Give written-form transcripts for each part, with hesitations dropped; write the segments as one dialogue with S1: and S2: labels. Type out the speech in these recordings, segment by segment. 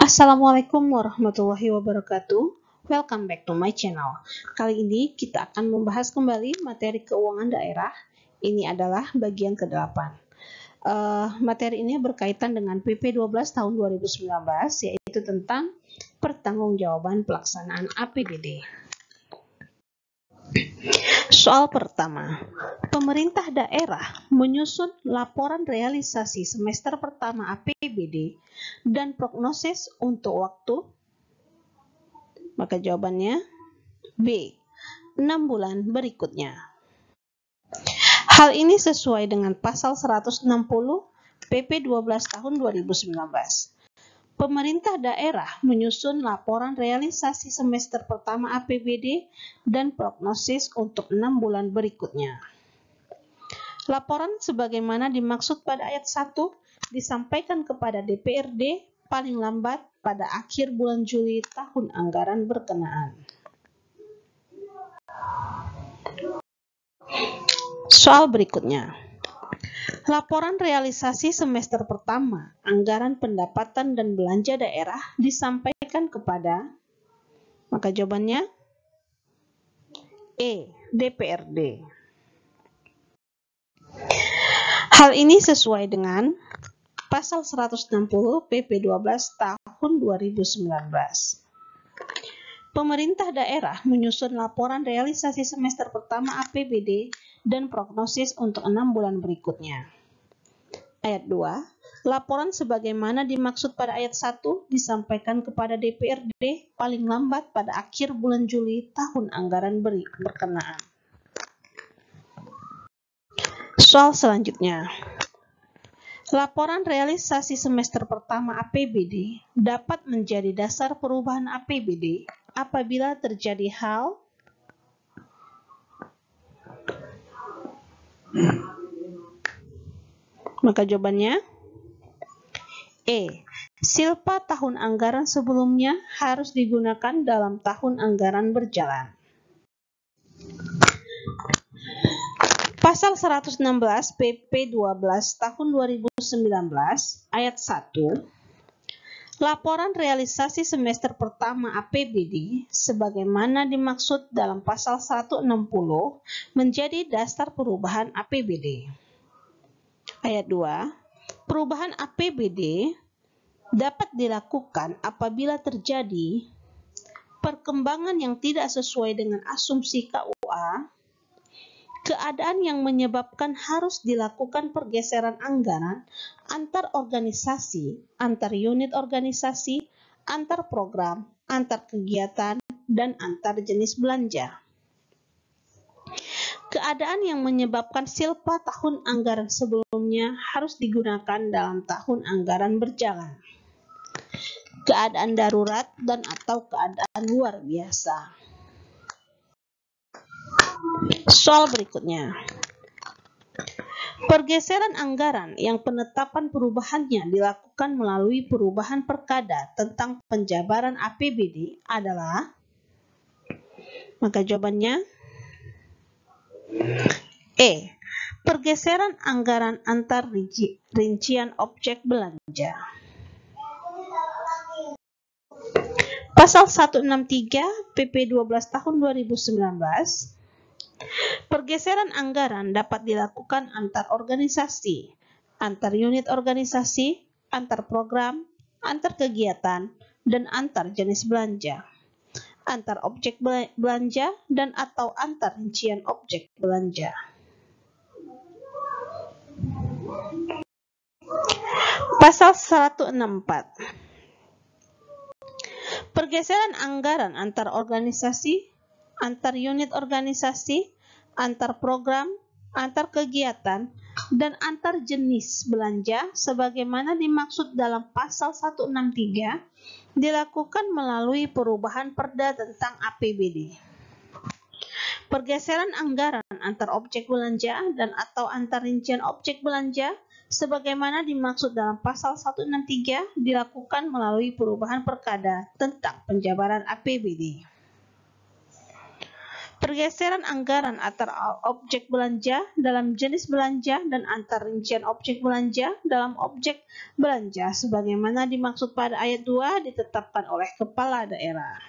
S1: Assalamualaikum warahmatullahi wabarakatuh. Welcome back to my channel. Kali ini kita akan membahas kembali materi keuangan daerah. Ini adalah bagian ke-8. Materi ini berkaitan dengan PP 12 tahun 2019, yaitu tentang pertanggungjawaban pelaksanaan APBD. Soal pertama, pemerintah daerah menyusun laporan realisasi semester pertama APBD dan prognosis untuk waktu. Maka jawabannya B, 6 bulan berikutnya. Hal ini sesuai dengan pasal 160 PP 12 tahun 2019. Pemerintah daerah menyusun laporan realisasi semester pertama APBD dan prognosis untuk 6 bulan berikutnya. Laporan sebagaimana dimaksud pada ayat 1 disampaikan kepada DPRD paling lambat pada akhir bulan Juli tahun anggaran berkenaan. Soal berikutnya. Laporan realisasi semester pertama anggaran pendapatan dan belanja daerah disampaikan kepada, maka jawabannya E, DPRD. Hal ini sesuai dengan pasal 160 PP 12 tahun 2019. Pemerintah daerah menyusun laporan realisasi semester pertama APBD dan prognosis untuk 6 bulan berikutnya. Ayat 2, laporan sebagaimana dimaksud pada ayat 1 disampaikan kepada DPRD paling lambat pada akhir bulan Juli tahun anggaran berkenaan. Soal selanjutnya. Laporan realisasi semester pertama APBD dapat menjadi dasar perubahan APBD apabila terjadi hal maka jawabannya E. Silpa tahun anggaran sebelumnya harus digunakan dalam tahun anggaran berjalan. Pasal 116 PP 12 tahun 2019 ayat 1. Laporan realisasi semester pertama APBD sebagaimana dimaksud dalam pasal 160 menjadi dasar perubahan APBD. Ayat 2. Perubahan APBD dapat dilakukan apabila terjadi perkembangan yang tidak sesuai dengan asumsi KUA, keadaan yang menyebabkan harus dilakukan pergeseran anggaran antar organisasi, antar unit organisasi, antar program, antar kegiatan, dan antar jenis belanja. Keadaan yang menyebabkan silpa tahun anggaran sebelumnya harus digunakan dalam tahun anggaran berjalan. Keadaan darurat dan atau keadaan luar biasa. Soal berikutnya. Pergeseran anggaran yang penetapan perubahannya dilakukan melalui perubahan perkada tentang penjabaran APBD adalah, maka jawabannya E. Pergeseran anggaran antar rincian objek belanja. Pasal 163 PP 12 tahun 2019. Pergeseran anggaran dapat dilakukan antar organisasi, antar unit organisasi, antar program, antar kegiatan, dan antar jenis belanja, antar objek belanja, dan atau antar rincian objek belanja. Pasal 164. Pergeseran anggaran antar organisasi, antar unit organisasi, antar program, antar kegiatan, dan antar jenis belanja sebagaimana dimaksud dalam pasal 163 dilakukan melalui perubahan perda tentang APBD. Pergeseran anggaran antar objek belanja dan atau antar rincian objek belanja sebagaimana dimaksud dalam pasal 163 dilakukan melalui perubahan perkada tentang penjabaran APBD. Pergeseran anggaran antara objek belanja dalam jenis belanja dan antar rincian objek belanja dalam objek belanja sebagaimana dimaksud pada ayat 2 ditetapkan oleh kepala daerah.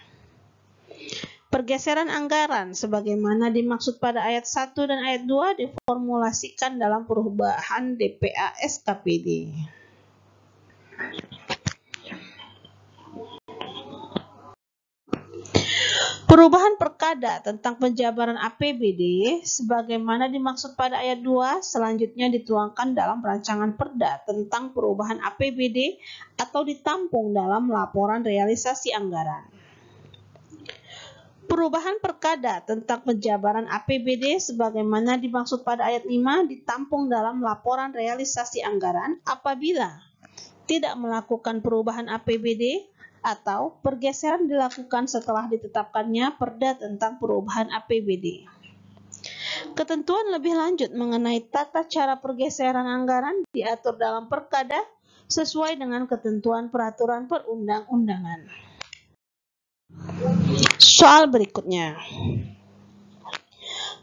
S1: Pergeseran anggaran sebagaimana dimaksud pada ayat 1 dan ayat 2 diformulasikan dalam perubahan DPA SKPD. Perubahan Perkada tentang penjabaran APBD sebagaimana dimaksud pada ayat 2 selanjutnya dituangkan dalam rancangan Perda tentang perubahan APBD atau ditampung dalam laporan realisasi anggaran. Perubahan Perkada tentang penjabaran APBD sebagaimana dimaksud pada ayat 5 ditampung dalam laporan realisasi anggaran apabila tidak melakukan perubahan APBD atau pergeseran dilakukan setelah ditetapkannya Perda tentang perubahan APBD. Ketentuan lebih lanjut mengenai tata cara pergeseran anggaran diatur dalam Perkada sesuai dengan ketentuan peraturan perundang-undangan. Soal berikutnya.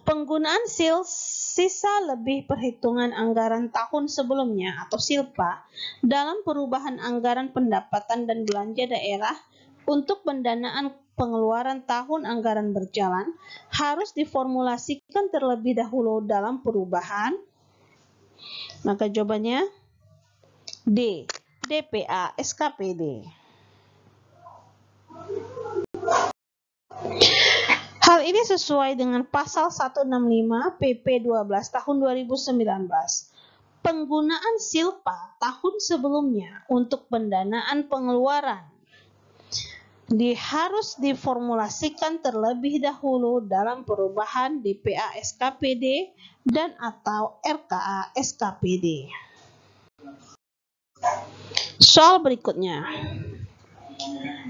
S1: Penggunaan sisa lebih perhitungan anggaran tahun sebelumnya atau SILPA dalam perubahan anggaran pendapatan dan belanja daerah untuk pendanaan pengeluaran tahun anggaran berjalan harus diformulasikan terlebih dahulu dalam perubahan. Maka jawabannya D. DPA SKPD. Hal ini sesuai dengan pasal 165 PP 12 tahun 2019. Penggunaan SILPA tahun sebelumnya untuk pendanaan pengeluaran harus diformulasikan terlebih dahulu dalam perubahan DPA SKPD dan atau RKA SKPD. Soal berikutnya.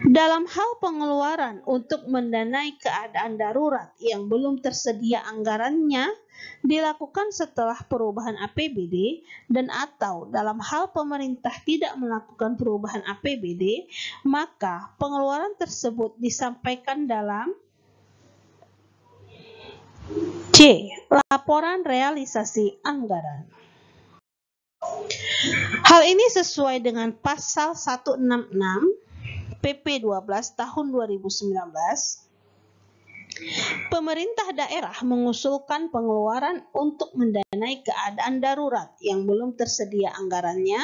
S1: Dalam hal pengeluaran untuk mendanai keadaan darurat yang belum tersedia anggarannya dilakukan setelah perubahan APBD dan atau dalam hal pemerintah tidak melakukan perubahan APBD, maka pengeluaran tersebut disampaikan dalam C. Laporan realisasi anggaran. Hal ini sesuai dengan pasal 166 PP 12 tahun 2019, pemerintah daerah mengusulkan pengeluaran untuk mendanai keadaan darurat yang belum tersedia anggarannya,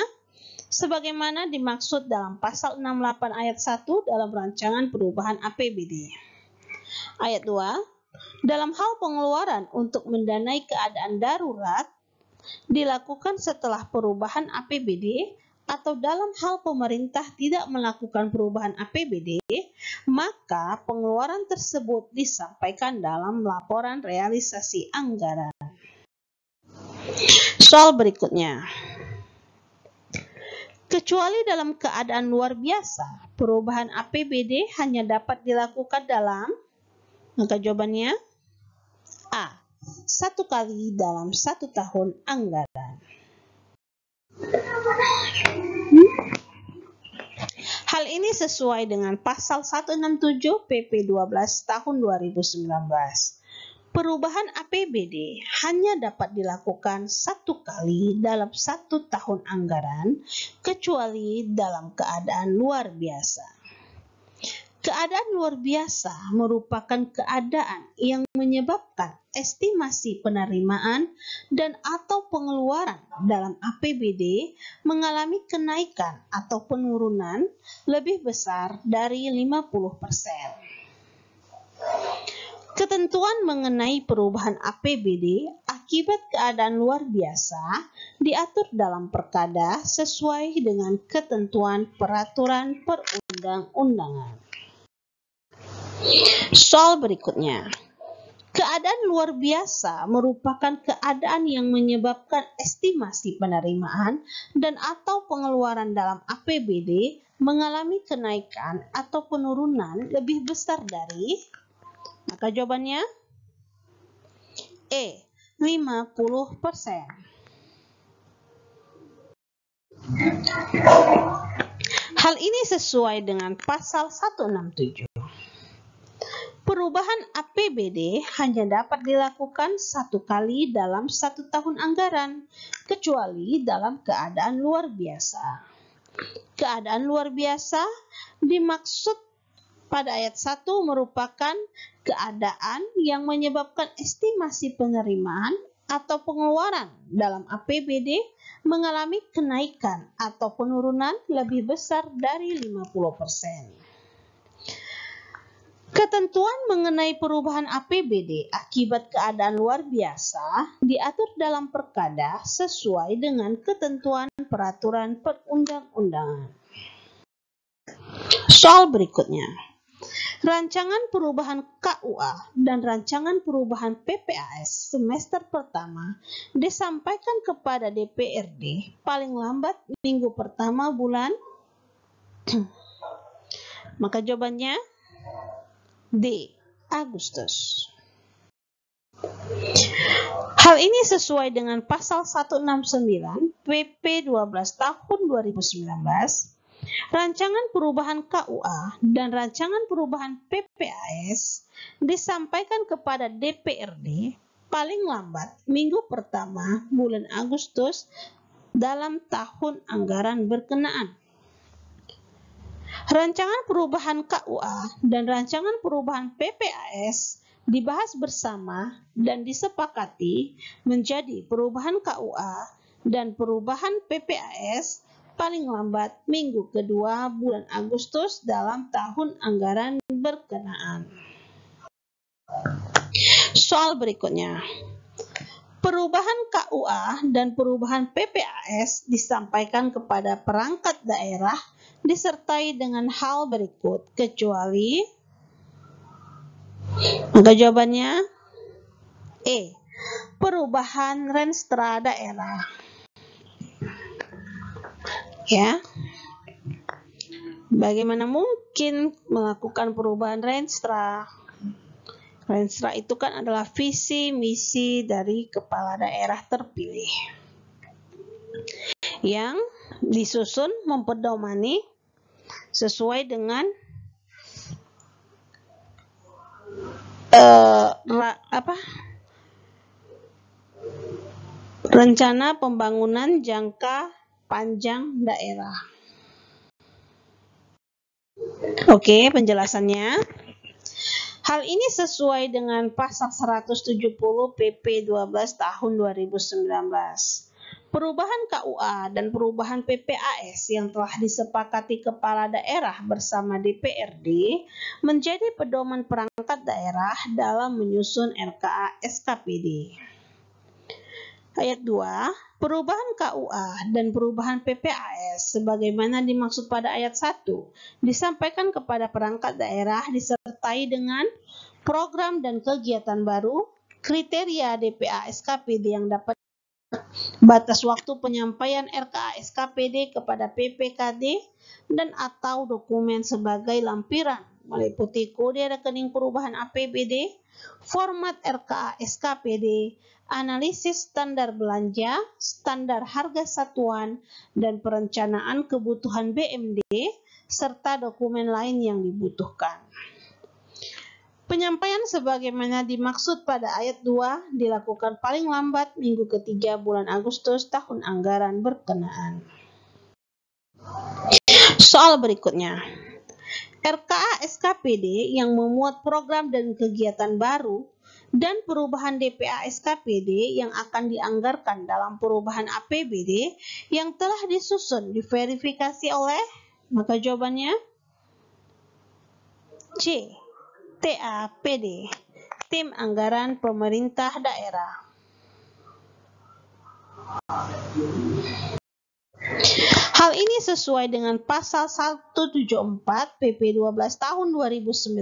S1: sebagaimana dimaksud dalam pasal 68 ayat 1 dalam rancangan perubahan APBD. Ayat 2, dalam hal pengeluaran untuk mendanai keadaan darurat dilakukan setelah perubahan APBD atau dalam hal pemerintah tidak melakukan perubahan APBD, maka pengeluaran tersebut disampaikan dalam laporan realisasi anggaran. Soal berikutnya. Kecuali dalam keadaan luar biasa, perubahan APBD hanya dapat dilakukan dalam, maka jawabannya A. 1 kali dalam 1 tahun anggaran. Hal ini sesuai dengan pasal 167 PP 12 tahun 2019. Perubahan APBD hanya dapat dilakukan 1 kali dalam 1 tahun anggaran, kecuali dalam keadaan luar biasa. Keadaan luar biasa merupakan keadaan yang menyebabkan estimasi penerimaan dan atau pengeluaran dalam APBD mengalami kenaikan atau penurunan lebih besar dari 50%. Ketentuan mengenai perubahan APBD akibat keadaan luar biasa diatur dalam Perkada sesuai dengan ketentuan peraturan perundang-undangan. Soal berikutnya. Keadaan luar biasa merupakan keadaan yang menyebabkan estimasi penerimaan dan atau pengeluaran dalam APBD mengalami kenaikan atau penurunan lebih besar dari, maka jawabannya E. 50%. Hal ini sesuai dengan pasal 167. Perubahan APBD hanya dapat dilakukan 1 kali dalam 1 tahun anggaran, kecuali dalam keadaan luar biasa. Keadaan luar biasa dimaksud pada ayat 1 merupakan keadaan yang menyebabkan estimasi penerimaan atau pengeluaran dalam APBD mengalami kenaikan atau penurunan lebih besar dari 50%. Ketentuan mengenai perubahan APBD akibat keadaan luar biasa diatur dalam Perkada sesuai dengan ketentuan peraturan perundang-undangan. Soal berikutnya. Rancangan perubahan KUA dan rancangan perubahan PPAS semester pertama disampaikan kepada DPRD paling lambat minggu pertama bulan. Maka jawabannya D. Agustus. Hal ini sesuai dengan pasal 169 PP 12 tahun 2019, rancangan perubahan KUA dan rancangan perubahan PPAS disampaikan kepada DPRD paling lambat minggu pertama bulan Agustus dalam tahun anggaran berkenaan. Rancangan perubahan KUA dan rancangan perubahan PPAS dibahas bersama dan disepakati menjadi perubahan KUA dan perubahan PPAS paling lambat minggu kedua bulan Agustus dalam tahun anggaran berkenaan. Soal berikutnya. Perubahan KUA dan perubahan PPAS disampaikan kepada perangkat daerah disertai dengan hal berikut, kecuali, maka jawabannya E. Perubahan renstra daerah. Ya, bagaimana mungkin melakukan perubahan renstra? Renstra itu kan adalah visi misi dari kepala daerah terpilih yang disusun mempedomani sesuai dengan rencana pembangunan jangka panjang daerah. Oke, penjelasannya. Hal ini sesuai dengan pasal 170 PP 12 tahun 2019. Perubahan KUA dan perubahan PPAS yang telah disepakati kepala daerah bersama DPRD menjadi pedoman perangkat daerah dalam menyusun RKA SKPD. Ayat 2, perubahan KUA dan perubahan PPAS sebagaimana dimaksud pada ayat 1 disampaikan kepada perangkat daerah disertai dengan program dan kegiatan baru, kriteria DPA SKPD yang dapat batas waktu penyampaian RKA SKPD kepada PPKD dan atau dokumen sebagai lampiran meliputi kode rekening perubahan APBD, format RKA SKPD, analisis standar belanja, standar harga satuan, dan perencanaan kebutuhan BMD, serta dokumen lain yang dibutuhkan. Penyampaian sebagaimana dimaksud pada ayat 2 dilakukan paling lambat minggu ketiga bulan Agustus tahun anggaran berkenaan. Soal berikutnya. RKA SKPD yang memuat program dan kegiatan baru dan perubahan DPA SKPD yang akan dianggarkan dalam perubahan APBD yang telah disusun diverifikasi oleh, maka jawabannya C. TAPD, Tim Anggaran Pemerintah Daerah. Hal ini sesuai dengan pasal 174 PP 12 tahun 2019,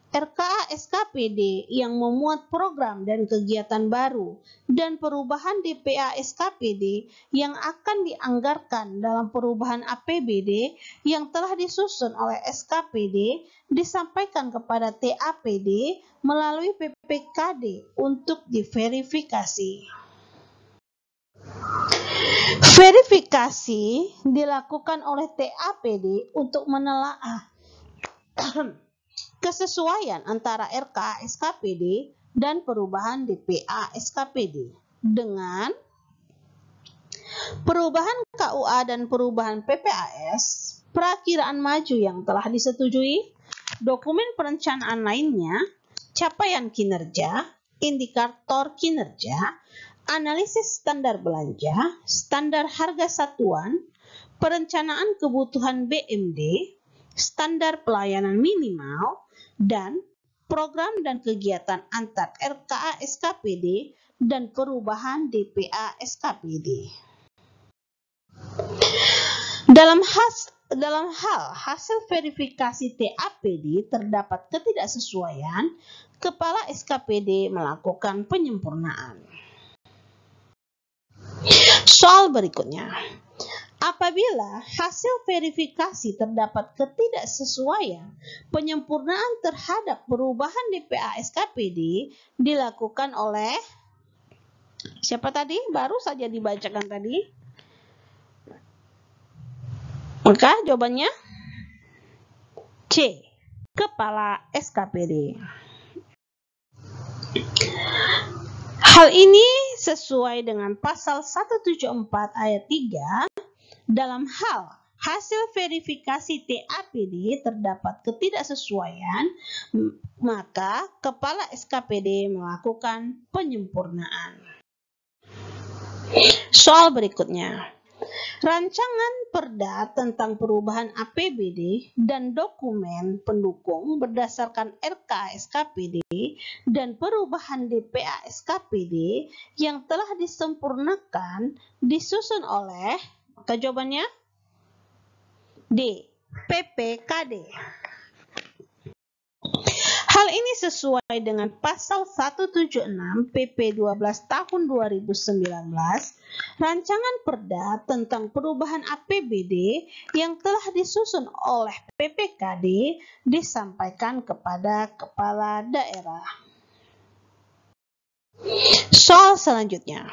S1: RKA SKPD yang memuat program dan kegiatan baru dan perubahan DPA SKPD yang akan dianggarkan dalam perubahan APBD yang telah disusun oleh SKPD disampaikan kepada TAPD melalui PPKD untuk diverifikasi. Verifikasi dilakukan oleh TAPD untuk menelaah kesesuaian antara RKA SKPD dan perubahan DPA SKPD dengan perubahan KUA dan perubahan PPAS, perakiraan maju yang telah disetujui, dokumen perencanaan lainnya, capaian kinerja, indikator kinerja, analisis standar belanja, standar harga satuan, perencanaan kebutuhan BMD, standar pelayanan minimal, dan program dan kegiatan antar RKA SKPD dan perubahan DPA SKPD. Dalam hal hasil verifikasi TAPD terdapat ketidaksesuaian, Kepala SKPD melakukan penyempurnaan. Soal berikutnya. Apabila hasil verifikasi terdapat ketidaksesuaian, penyempurnaan terhadap perubahan DPA SKPD dilakukan oleh siapa tadi? Baru saja dibacakan tadi. Maka jawabannya C. Kepala SKPD. Hal ini sesuai dengan pasal 174 ayat 3. Dalam hal hasil verifikasi TAPD terdapat ketidaksesuaian, maka Kepala SKPD melakukan penyempurnaan. Soal berikutnya. Rancangan Perda tentang perubahan APBD dan dokumen pendukung berdasarkan RKA SKPD dan perubahan DPA SKPD yang telah disempurnakan disusun oleh, maka jawabannya D. PPKD. Hal ini sesuai dengan pasal 176 PP 12 tahun 2019, Rancangan Perda tentang perubahan APBD yang telah disusun oleh PPKD disampaikan kepada kepala daerah. Soal selanjutnya.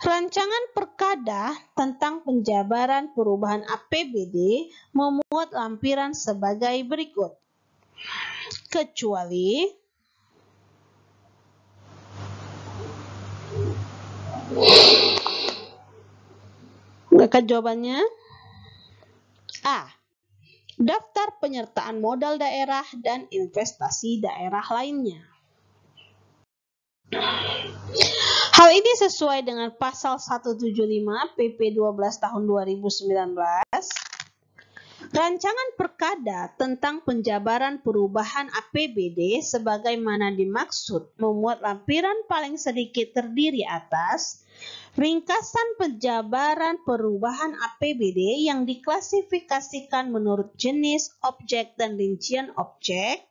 S1: Rancangan Perkada tentang penjabaran perubahan APBD memuat lampiran sebagai berikut. Kecuali maka jawabannya A. Daftar penyertaan modal daerah dan investasi daerah lainnya. Hal ini sesuai dengan pasal 175 PP 12 tahun 2019. Rancangan Perkada tentang penjabaran perubahan APBD sebagaimana dimaksud memuat lampiran paling sedikit terdiri atas ringkasan penjabaran perubahan APBD yang diklasifikasikan menurut jenis, objek, dan rincian objek,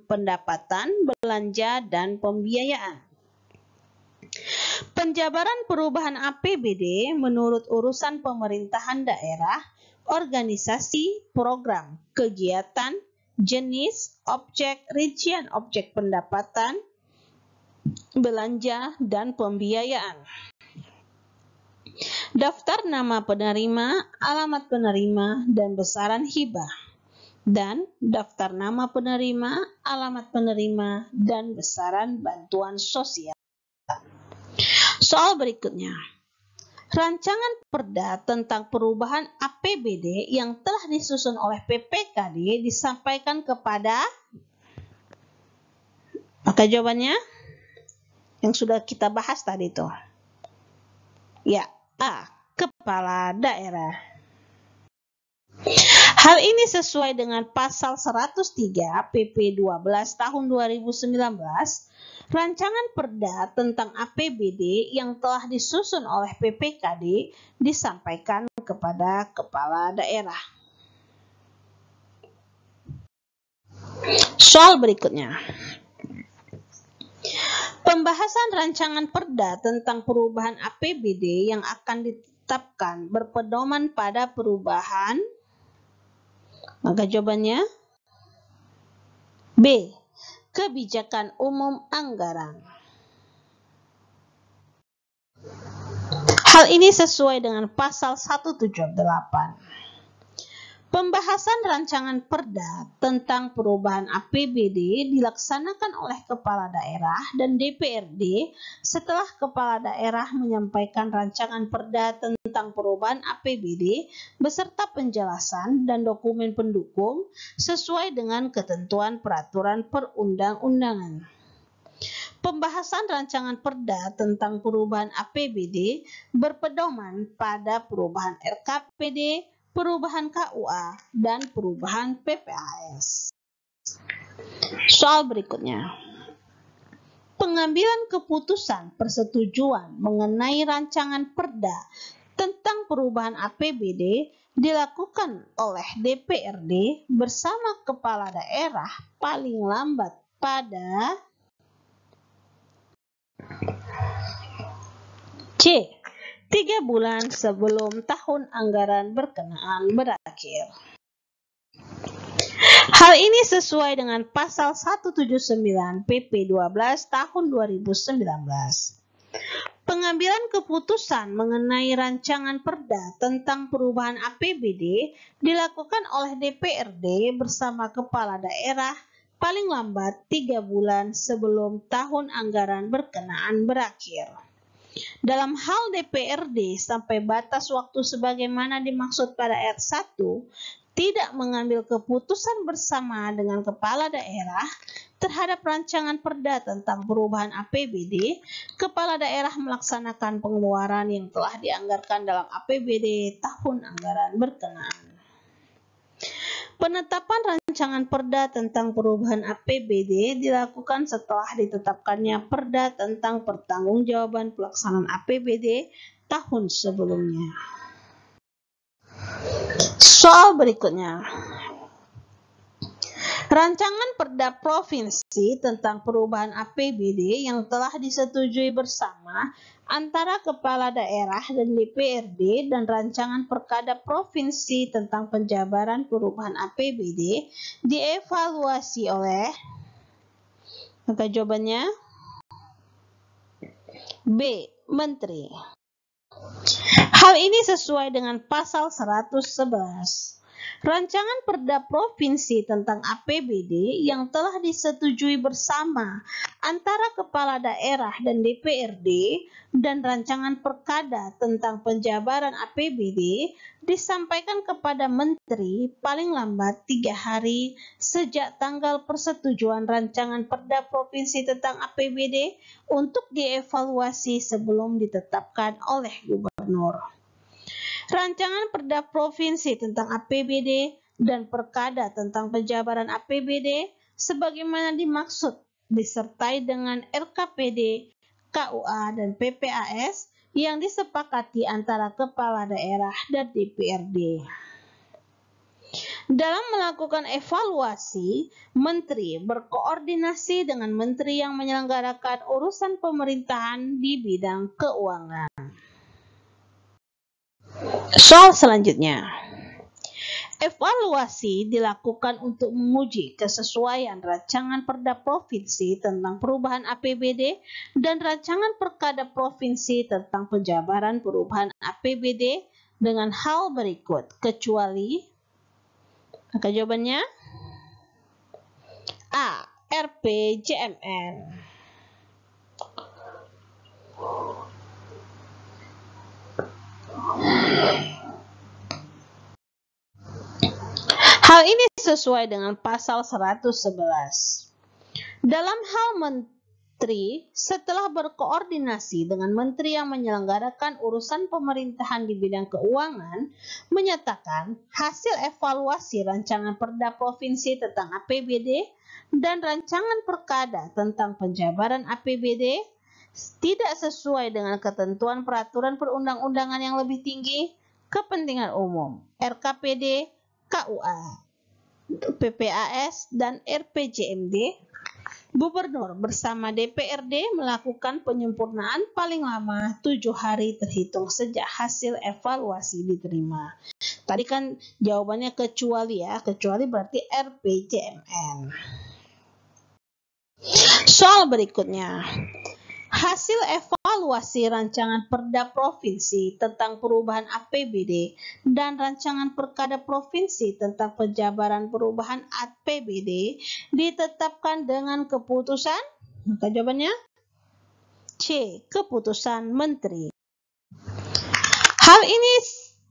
S1: pendapatan, belanja, dan pembiayaan. Penjabaran perubahan APBD menurut urusan pemerintahan daerah, organisasi, program, kegiatan, jenis, objek, rincian objek pendapatan, belanja, dan pembiayaan. Daftar nama penerima, alamat penerima, dan besaran hibah. Dan daftar nama penerima, alamat penerima, dan besaran bantuan sosial. Soal berikutnya. Rancangan Perda tentang perubahan APBD yang telah disusun oleh PPKD disampaikan kepada, maka jawabannya yang sudah kita bahas tadi itu. Ya, A. Kepala daerah. Hal ini sesuai dengan pasal 103 PP 12 tahun 2019. Rancangan Perda tentang APBD yang telah disusun oleh PPKD disampaikan kepada kepala daerah. Soal berikutnya. Pembahasan rancangan Perda tentang perubahan APBD yang akan ditetapkan berpedoman pada perubahan, maka jawabannya B. Kebijakan umum anggaran. Hal ini sesuai dengan pasal 178. Pembahasan rancangan Perda tentang perubahan APBD dilaksanakan oleh Kepala Daerah dan DPRD setelah Kepala Daerah menyampaikan rancangan Perda tentang perubahan APBD beserta penjelasan dan dokumen pendukung sesuai dengan ketentuan peraturan perundang-undangan. Pembahasan rancangan Perda tentang perubahan APBD berpedoman pada perubahan RKPD, perubahan KUA, dan perubahan PPAS. Soal berikutnya. Pengambilan keputusan persetujuan mengenai rancangan Perda tentang perubahan APBD dilakukan oleh DPRD bersama Kepala Daerah paling lambat pada C. 3 bulan sebelum tahun anggaran berkenaan berakhir. Hal ini sesuai dengan pasal 179 PP 12 tahun 2019. Pengambilan keputusan mengenai rancangan Perda tentang perubahan APBD dilakukan oleh DPRD bersama Kepala Daerah paling lambat 3 bulan sebelum tahun anggaran berkenaan berakhir. Dalam hal DPRD sampai batas waktu sebagaimana dimaksud pada ayat 1, tidak mengambil keputusan bersama dengan Kepala Daerah terhadap rancangan Perda tentang perubahan APBD, Kepala Daerah melaksanakan pengeluaran yang telah dianggarkan dalam APBD tahun anggaran berkenaan. Penetapan rancangan Perda tentang perubahan APBD dilakukan setelah ditetapkannya Perda tentang pertanggungjawaban pelaksanaan APBD tahun sebelumnya. Soal berikutnya. Rancangan Perda Provinsi tentang perubahan APBD yang telah disetujui bersama antara Kepala Daerah dan DPRD dan rancangan Perkada Provinsi tentang penjabaran perubahan APBD dievaluasi oleh, maka jawabannya B. Menteri. Hal ini sesuai dengan pasal 111. Rancangan Perda Provinsi tentang APBD yang telah disetujui bersama antara Kepala Daerah dan DPRD dan rancangan Perkada tentang penjabaran APBD disampaikan kepada Menteri paling lambat 3 hari sejak tanggal persetujuan rancangan Perda Provinsi tentang APBD untuk dievaluasi sebelum ditetapkan oleh Gubernur. Rancangan Perda Provinsi tentang APBD dan Perkada tentang penjabaran APBD sebagaimana dimaksud disertai dengan RKPD, KUA, dan PPAS yang disepakati antara Kepala Daerah dan DPRD. Dalam melakukan evaluasi, Menteri berkoordinasi dengan Menteri yang menyelenggarakan urusan pemerintahan di bidang keuangan. Soal selanjutnya. Evaluasi dilakukan untuk menguji kesesuaian rancangan Perda Provinsi tentang perubahan APBD dan rancangan Perkada Provinsi tentang penjabaran perubahan APBD dengan hal berikut, kecuali, maka jawabannya A. RPJMN. Hal ini sesuai dengan pasal 111. Dalam hal Menteri, setelah berkoordinasi dengan Menteri yang menyelenggarakan urusan pemerintahan di bidang keuangan, menyatakan hasil evaluasi rancangan Perda Provinsi tentang APBD dan rancangan Perkada tentang penjabaran APBD tidak sesuai dengan ketentuan peraturan perundang-undangan yang lebih tinggi, kepentingan umum, RKPD, KUA, PPAS, dan RPJMD, Gubernur bersama DPRD melakukan penyempurnaan paling lama 7 hari terhitung sejak hasil evaluasi diterima. Tadi kan jawabannya kecuali ya, kecuali berarti RPJMN. Soal berikutnya. Hasil evaluasi evaluasi rancangan Perda Provinsi tentang perubahan APBD dan rancangan Perkada Provinsi tentang penjabaran perubahan APBD ditetapkan dengan keputusan, maka jawabannya C. Keputusan Menteri. Hal ini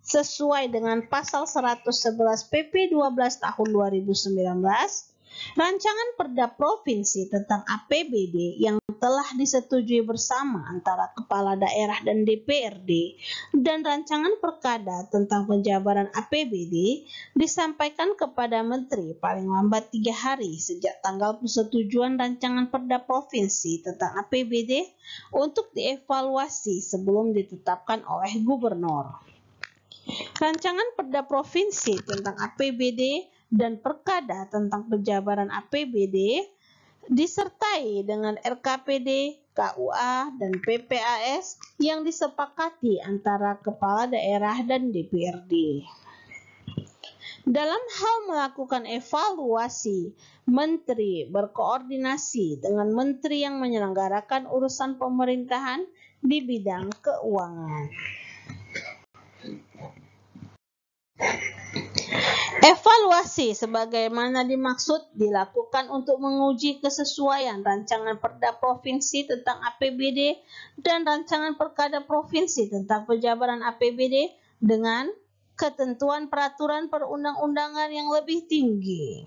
S1: sesuai dengan pasal 111 PP 12 tahun 2019, rancangan Perda Provinsi tentang APBD yang telah disetujui bersama antara Kepala Daerah dan DPRD dan rancangan Perkada tentang penjabaran APBD disampaikan kepada Menteri paling lambat 3 hari sejak tanggal persetujuan rancangan Perda Provinsi tentang APBD untuk dievaluasi sebelum ditetapkan oleh Gubernur. Rancangan Perda Provinsi tentang APBD dan Perkada tentang penjabaran APBD disertai dengan RKPD, KUA, dan PPAS yang disepakati antara Kepala Daerah dan DPRD. Dalam hal melakukan evaluasi, Menteri berkoordinasi dengan Menteri yang menyelenggarakan urusan pemerintahan di bidang keuangan. Evaluasi sebagaimana dimaksud dilakukan untuk menguji kesesuaian rancangan Perda Provinsi tentang APBD dan rancangan Perkada Provinsi tentang penjabaran APBD dengan ketentuan peraturan perundang-undangan yang lebih tinggi,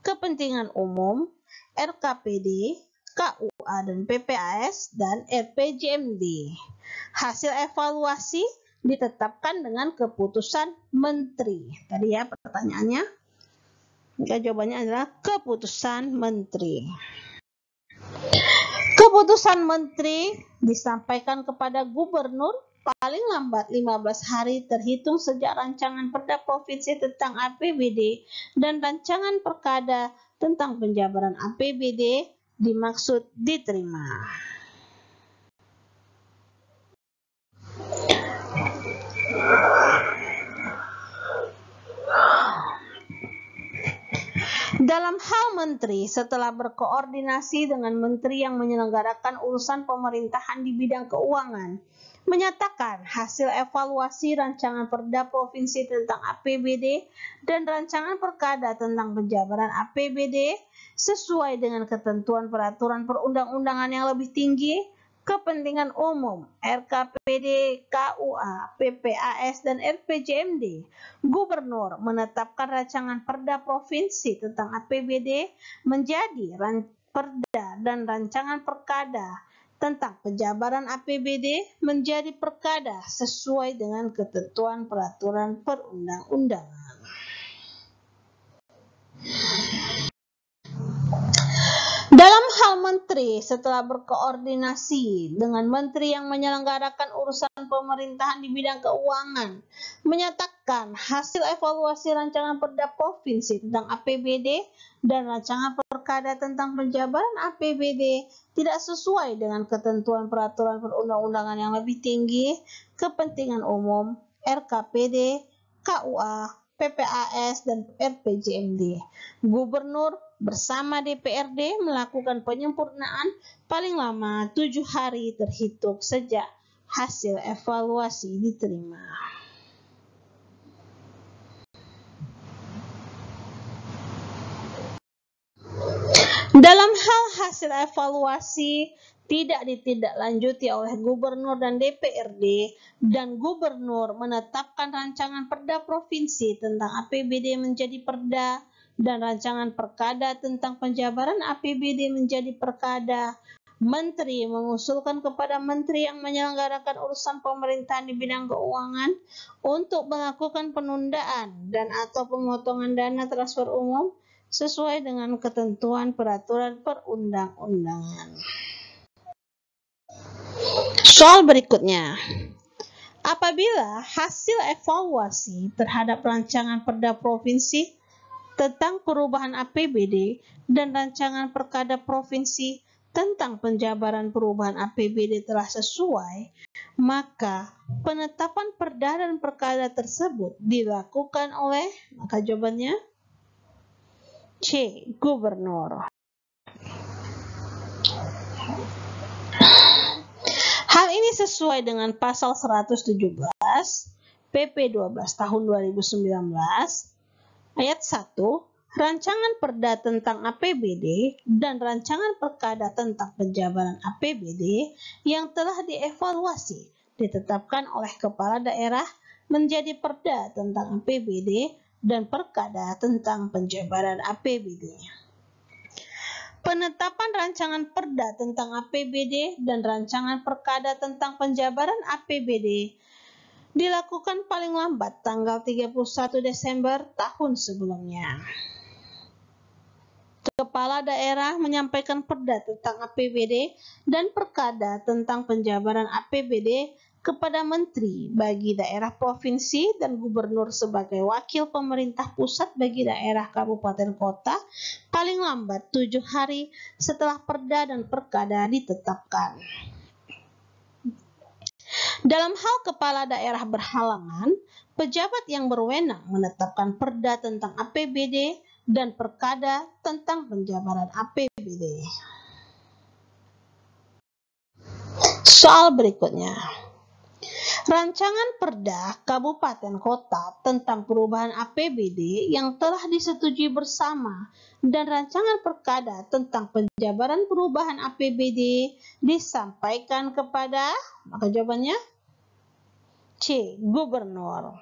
S1: kepentingan umum, RKPD, KUA dan PPAS, dan RPJMD. Hasil evaluasi ditetapkan dengan keputusan Menteri. Tadi ya pertanyaannya. Jawabannya adalah keputusan Menteri. Keputusan Menteri disampaikan kepada Gubernur paling lambat 15 hari terhitung sejak rancangan Perda Provinsi tentang APBD dan rancangan Perkada tentang penjabaran APBD dimaksud diterima. Dalam hal Menteri, setelah berkoordinasi dengan Menteri yang menyelenggarakan urusan pemerintahan di bidang keuangan, menyatakan hasil evaluasi rancangan Perda Provinsi tentang APBD dan rancangan Perkada tentang penjabaran APBD sesuai dengan ketentuan peraturan perundang-undangan yang lebih tinggi, kepentingan umum, RKPD, KUA, PPAS, dan RPJMD. Gubernur menetapkan rancangan Perda Provinsi tentang APBD menjadi Perda dan rancangan Perkada tentang penjabaran APBD menjadi Perkada sesuai dengan ketentuan peraturan perundang-undangan. Dalam hal Menteri, setelah berkoordinasi dengan Menteri yang menyelenggarakan urusan pemerintahan di bidang keuangan, menyatakan hasil evaluasi rancangan Perda Provinsi tentang APBD dan rancangan Perkada tentang penjabaran APBD tidak sesuai dengan ketentuan peraturan perundang-undangan yang lebih tinggi, kepentingan umum, RKPD, KUA, PPAS, dan RPJMD. Gubernur bersama DPRD melakukan penyempurnaan paling lama 7 hari terhitung sejak hasil evaluasi diterima. Dalam hal hasil evaluasi tidak ditindaklanjuti oleh Gubernur dan DPRD, dan Gubernur menetapkan rancangan Perda Provinsi tentang APBD menjadi Perda dan rancangan Perkada tentang penjabaran APBD menjadi Perkada, Menteri mengusulkan kepada Menteri yang menyelenggarakan urusan pemerintahan di bidang keuangan untuk melakukan penundaan dan atau pemotongan dana transfer umum sesuai dengan ketentuan peraturan perundang-undangan. Soal berikutnya. Apabila hasil evaluasi terhadap rancangan Perda Provinsi tentang perubahan APBD dan rancangan Perkada Provinsi tentang penjabaran perubahan APBD telah sesuai, maka penetapan Perda dan Perkada tersebut dilakukan oleh, maka jawabannya C. Gubernur. Hal ini sesuai dengan pasal 117 PP 12 tahun 2019 ayat 1, Rancangan Perda tentang APBD dan Rancangan Perkada tentang penjabaran APBD yang telah dievaluasi ditetapkan oleh Kepala Daerah menjadi Perda tentang APBD dan Perkada tentang penjabaran APBD. Penetapan Rancangan Perda tentang APBD dan Rancangan Perkada tentang penjabaran APBD dilakukan paling lambat tanggal 31 Desember tahun sebelumnya. Kepala daerah menyampaikan perda tentang APBD dan perkada tentang penjabaran APBD kepada Menteri bagi daerah provinsi dan gubernur sebagai wakil pemerintah pusat bagi daerah kabupaten kota paling lambat 7 hari setelah perda dan perkada ditetapkan. Dalam hal kepala daerah berhalangan, pejabat yang berwenang menetapkan perda tentang APBD dan perkada tentang penjabaran APBD. Soal berikutnya. Rancangan Perda Kabupaten Kota tentang perubahan APBD yang telah disetujui bersama dan Rancangan Perkada tentang penjabaran perubahan APBD disampaikan kepada, maka jawabannya C. Gubernur.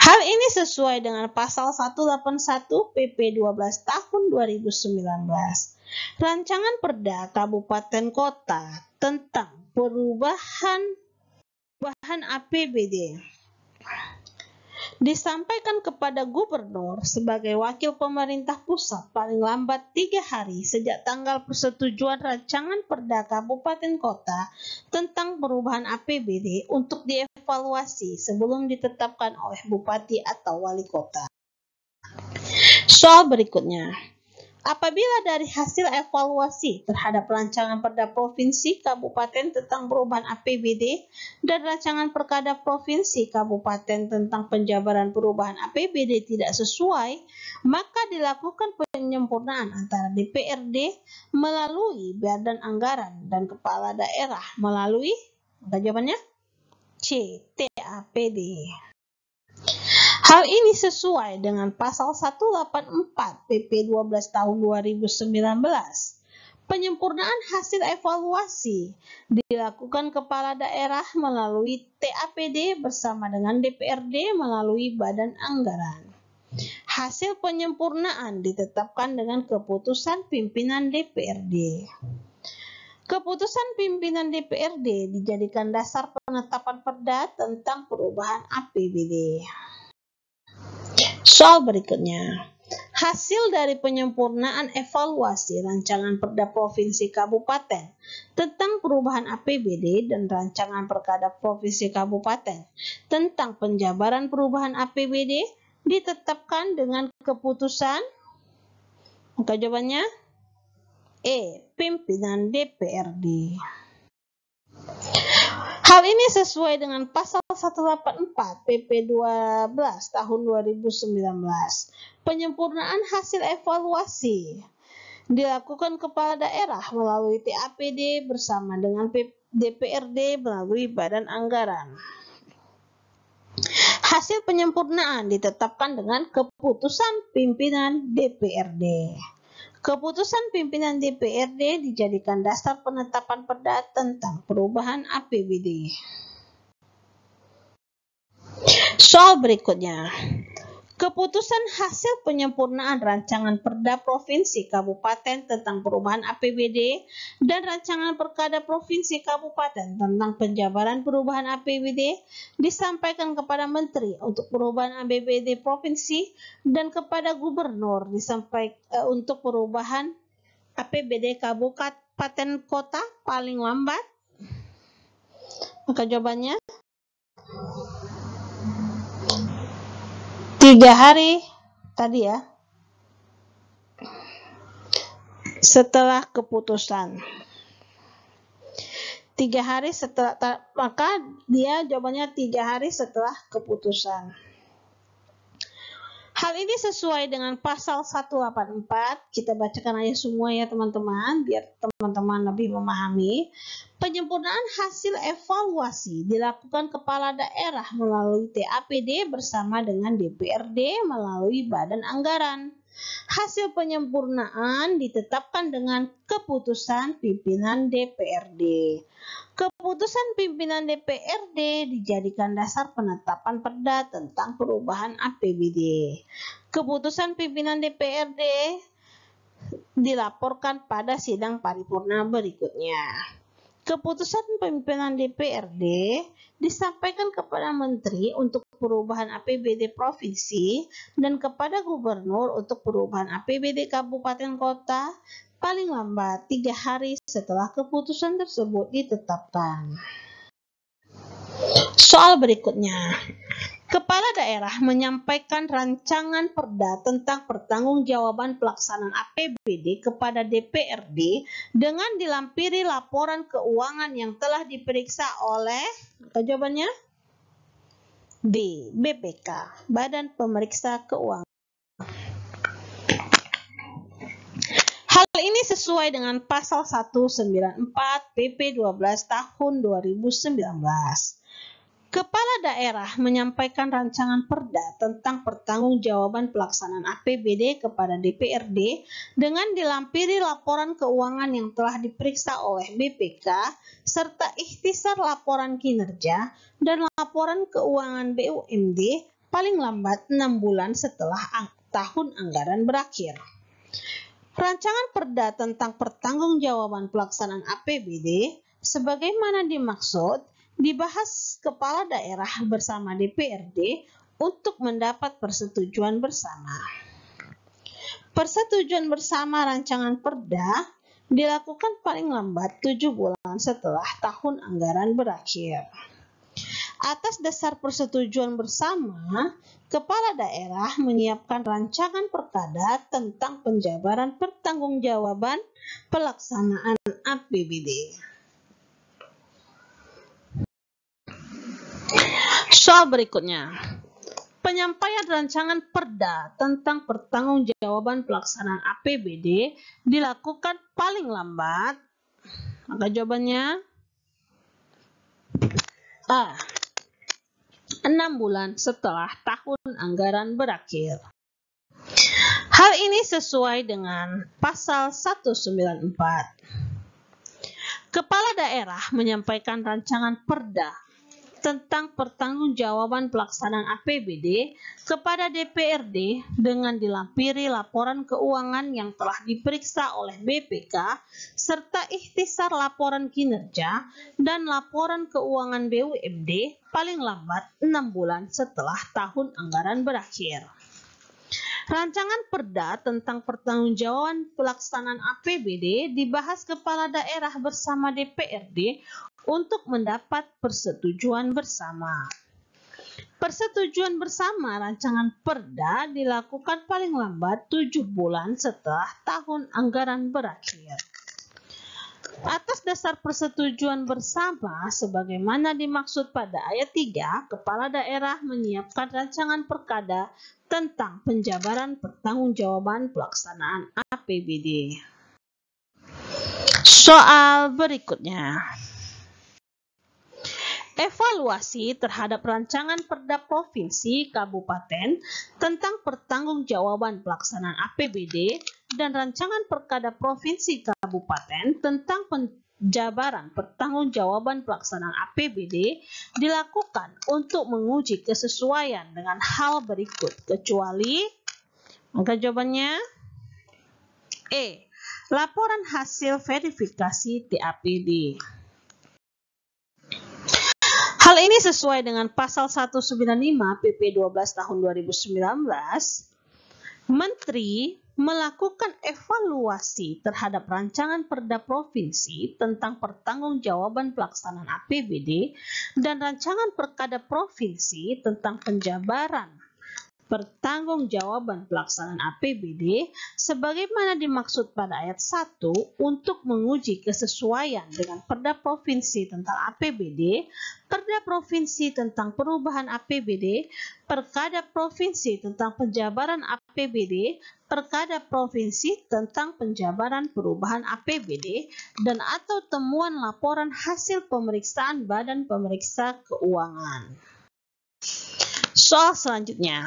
S1: Hal ini sesuai dengan pasal 181 PP 12 tahun 2019. Rancangan Perda Kabupaten Kota tentang perubahan APBD disampaikan kepada gubernur sebagai wakil pemerintah pusat paling lambat 3 hari sejak tanggal persetujuan Rancangan Perda Kabupaten Kota tentang perubahan APBD untuk dievaluasi sebelum ditetapkan oleh bupati atau wali kota. Soal berikutnya. Apabila dari hasil evaluasi terhadap rancangan perda provinsi kabupaten tentang perubahan APBD dan rancangan perkada provinsi kabupaten tentang penjabaran perubahan APBD tidak sesuai, maka dilakukan penyempurnaan antara DPRD melalui Badan Anggaran dan Kepala Daerah melalui, maka jawabannya C. TAPD. Hal ini sesuai dengan pasal 184 PP 12 tahun 2019. Penyempurnaan hasil evaluasi dilakukan kepala daerah melalui TAPD bersama dengan DPRD melalui Badan Anggaran. Hasil penyempurnaan ditetapkan dengan keputusan pimpinan DPRD. Keputusan pimpinan DPRD dijadikan dasar penetapan perda tentang perubahan APBD. Soal berikutnya. Hasil dari penyempurnaan evaluasi rancangan perda provinsi kabupaten tentang perubahan APBD dan rancangan perkada provinsi kabupaten tentang penjabaran perubahan APBD ditetapkan dengan keputusan, maka jawabannya E. Pimpinan DPRD. Hal ini sesuai dengan pasal 184 PP 12 tahun 2019. Penyempurnaan hasil evaluasi dilakukan kepala daerah melalui TAPD bersama dengan DPRD melalui Badan Anggaran. Hasil penyempurnaan ditetapkan dengan keputusan pimpinan DPRD. Keputusan pimpinan DPRD dijadikan dasar penetapan perda tentang perubahan APBD. Soal berikutnya. Keputusan hasil penyempurnaan rancangan perda provinsi kabupaten tentang perubahan APBD dan rancangan perkada provinsi kabupaten tentang penjabaran perubahan APBD disampaikan kepada Menteri untuk perubahan APBD provinsi dan kepada Gubernur untuk perubahan APBD kabupaten kota paling lambat. Maka jawabannya 3 hari tadi ya, setelah keputusan. 3 hari setelah, maka dia jawabannya 3 hari setelah keputusan. Hal ini sesuai dengan pasal 184. Kita bacakan aja semua ya teman-teman, biar teman-teman lebih memahami. Penyempurnaan hasil evaluasi dilakukan kepala daerah melalui TAPD bersama dengan DPRD melalui Badan Anggaran. Hasil penyempurnaan ditetapkan dengan keputusan pimpinan DPRD. Keputusan pimpinan DPRD dijadikan dasar penetapan Perda tentang perubahan APBD. Keputusan pimpinan DPRD dilaporkan pada sidang paripurna berikutnya. Keputusan pimpinan DPRD disampaikan kepada Menteri untuk perubahan APBD provinsi dan kepada Gubernur untuk perubahan APBD kabupaten kota paling lambat 3 hari setelah keputusan tersebut ditetapkan. Soal berikutnya. Kepala daerah menyampaikan rancangan perda tentang pertanggungjawaban pelaksanaan APBD kepada DPRD dengan dilampiri laporan keuangan yang telah diperiksa oleh, jawabannya B. BPK, Badan Pemeriksa Keuangan. Hal ini sesuai dengan pasal 194 PP 12 tahun 2019. Kepala daerah menyampaikan rancangan perda tentang pertanggungjawaban pelaksanaan APBD kepada DPRD dengan dilampiri laporan keuangan yang telah diperiksa oleh BPK serta ikhtisar laporan kinerja dan laporan keuangan BUMD paling lambat 6 bulan setelah tahun anggaran berakhir. Rancangan perda tentang pertanggungjawaban pelaksanaan APBD sebagaimana dimaksud dibahas kepala daerah bersama DPRD untuk mendapat persetujuan bersama. Persetujuan bersama rancangan perda dilakukan paling lambat 7 bulan setelah tahun anggaran berakhir. Atas dasar persetujuan bersama, kepala daerah menyiapkan rancangan perkada tentang penjabaran pertanggungjawaban pelaksanaan APBD. Soal berikutnya. Penyampaian rancangan perda tentang pertanggungjawaban pelaksanaan APBD dilakukan paling lambat, maka jawabannya A. 6 bulan setelah tahun anggaran berakhir. Hal ini sesuai dengan pasal 194. Kepala daerah menyampaikan rancangan perda tentang pertanggungjawaban pelaksanaan APBD kepada DPRD dengan dilampiri laporan keuangan yang telah diperiksa oleh BPK serta ikhtisar laporan kinerja dan laporan keuangan BUMD paling lambat 6 bulan setelah tahun anggaran berakhir. Rancangan perda tentang pertanggungjawaban pelaksanaan APBD dibahas kepala daerah bersama DPRD untuk mendapat persetujuan bersama. Persetujuan bersama rancangan perda dilakukan paling lambat 7 bulan setelah tahun anggaran berakhir. Atas dasar persetujuan bersama sebagaimana dimaksud pada ayat 3, kepala daerah menyiapkan rancangan perkada tentang penjabaran pertanggungjawaban pelaksanaan APBD. Soal berikutnya. Evaluasi terhadap rancangan perda provinsi kabupaten tentang pertanggungjawaban pelaksanaan APBD dan rancangan perkada provinsi kabupaten tentang penjabaran pertanggungjawaban pelaksanaan APBD dilakukan untuk menguji kesesuaian dengan hal berikut kecuali, maka jawabannya E. Laporan hasil verifikasi TAPD. Hal ini sesuai dengan pasal 195 PP 12 tahun 2019. Menteri melakukan evaluasi terhadap rancangan perda provinsi tentang pertanggungjawaban pelaksanaan APBD dan rancangan perkada provinsi tentang penjabaran pertanggungjawaban pelaksanaan APBD sebagaimana dimaksud pada ayat 1 untuk menguji kesesuaian dengan Perda Provinsi tentang APBD, Perda Provinsi tentang perubahan APBD, Perkada Provinsi tentang penjabaran APBD, Perkada Provinsi tentang penjabaran perubahan APBD, dan atau temuan laporan hasil pemeriksaan Badan Pemeriksa Keuangan. Soal selanjutnya,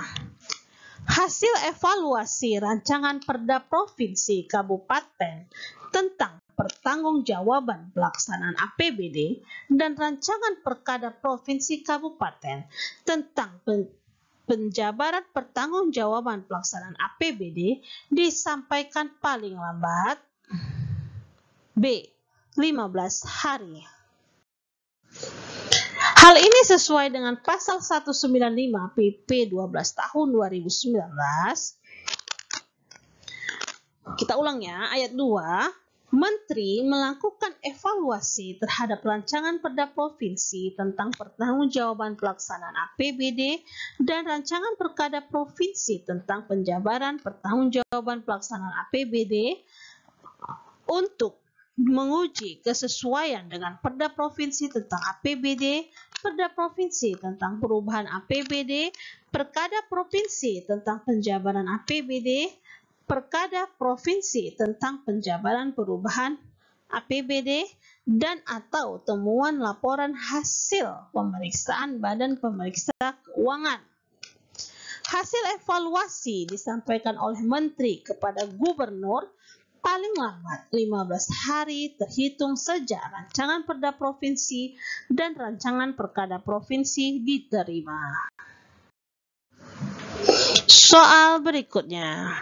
S1: hasil evaluasi rancangan Perda Provinsi Kabupaten tentang pertanggungjawaban pelaksanaan APBD dan rancangan Perkada Provinsi Kabupaten tentang penjabaran pertanggungjawaban pelaksanaan APBD disampaikan paling lambat B. 15 hari. Hal ini sesuai dengan pasal 195 PP 12 tahun 2019. Kita ulang ya, ayat 2. Menteri melakukan evaluasi terhadap rancangan Perda Provinsi tentang pertanggungjawaban pelaksanaan APBD dan rancangan Perkada Provinsi tentang penjabaran pertanggungjawaban pelaksanaan APBD untuk menguji kesesuaian dengan Perda Provinsi tentang APBD, Perda Provinsi tentang perubahan APBD, Perkada Provinsi tentang penjabaran APBD, Perkada Provinsi tentang penjabaran perubahan APBD, dan atau temuan laporan hasil pemeriksaan Badan Pemeriksa Keuangan. Hasil evaluasi disampaikan oleh Menteri kepada Gubernur paling lambat 15 hari terhitung sejak rancangan Perda Provinsi dan rancangan Perkada Provinsi diterima. Soal berikutnya.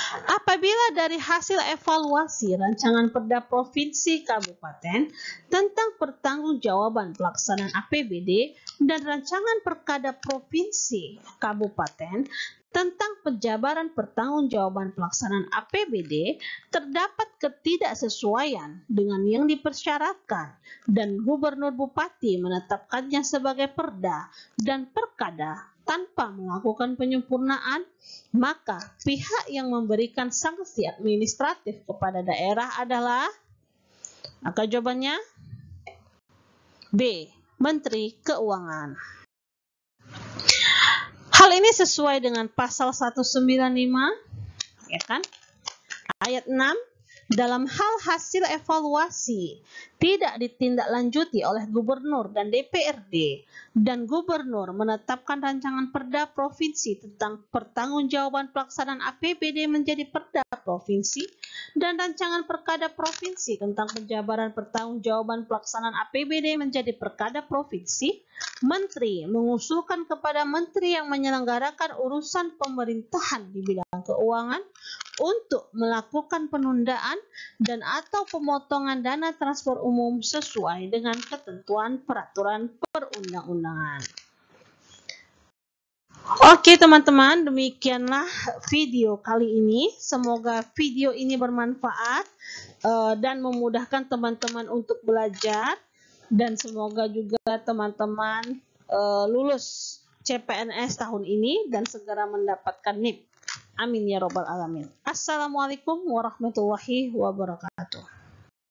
S1: Apabila dari hasil evaluasi rancangan Perda Provinsi Kabupaten tentang pertanggungjawaban pelaksanaan APBD dan rancangan Perkada Provinsi Kabupaten tentang penjabaran pertanggungjawaban pelaksanaan APBD terdapat ketidaksesuaian dengan yang dipersyaratkan dan Gubernur Bupati menetapkannya sebagai perda dan perkada tanpa melakukan penyempurnaan, maka pihak yang memberikan sanksi administratif kepada daerah adalah, maka jawabannya B. Menteri Keuangan. Hal ini sesuai dengan pasal 195, ya kan? Ayat 6, dalam hal hasil evaluasi tidak ditindaklanjuti oleh Gubernur dan DPRD dan Gubernur menetapkan rancangan Perda Provinsi tentang pertanggungjawaban pelaksanaan APBD menjadi Perda Provinsi dan rancangan Perkada Provinsi tentang penjabaran pertanggungjawaban pelaksanaan APBD menjadi Perkada Provinsi, Menteri mengusulkan kepada Menteri yang menyelenggarakan urusan pemerintahan di bidang keuangan untuk melakukan penundaan dan atau pemotongan dana transfer umum sesuai dengan ketentuan peraturan perundang-undangan. Oke teman-teman, demikianlah video kali ini. Semoga video ini bermanfaat dan memudahkan teman-teman untuk belajar, dan semoga juga teman-teman lulus CPNS tahun ini dan segera mendapatkan NIP. Amin ya robbal alamin. Assalamualaikum warahmatullahi wabarakatuh.